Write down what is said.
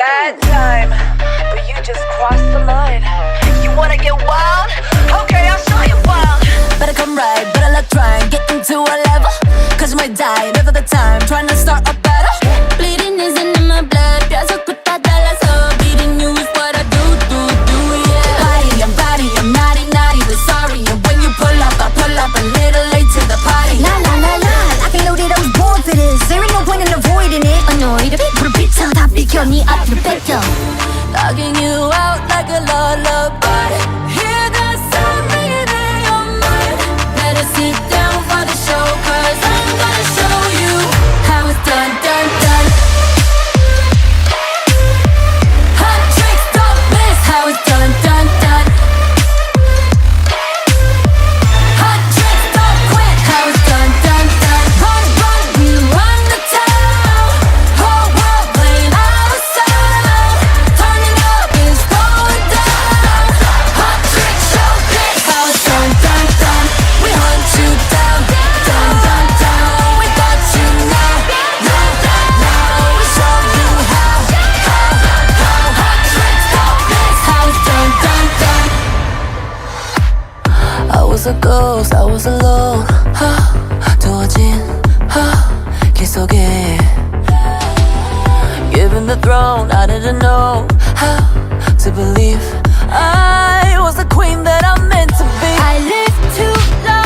bad time, but you just crossed the line. You wanna get wild? Okay, I'll show you wild. Better come right, better luck trying. Get into a level, cause you might die never the time. Trying to start a battle. Bleeding isn't in my blood. Pienso que está 달라서. Beating you is what I do, yeah. Body, I'm naughty, but sorry. And when you pull up, I pull up a little late to the party. La, I can know that I was born for this. There ain't no point in avoiding it. Annoyed, 불빛은 다 비켜, 네 앞을 뺏겨. Knocking you out like a lullaby. Hear that sound ringing in your mind. Better sit down for the show, cause I'm gonna show you how it's done. Hot tricks, don't miss how it's done. Hot tricks, don't quit how it's done. Run, we run the town. Whole world playing our sound. Turning up is going down. Hot trick showcase how it's done. We hunt you down. We got you now. We show you how. Hot tricks don't miss how it's done. I was a ghost, I was alone. 두어진 길 속에. Given the throne, I didn't know how to believe I was the queen that I'm meant to be. I live too long.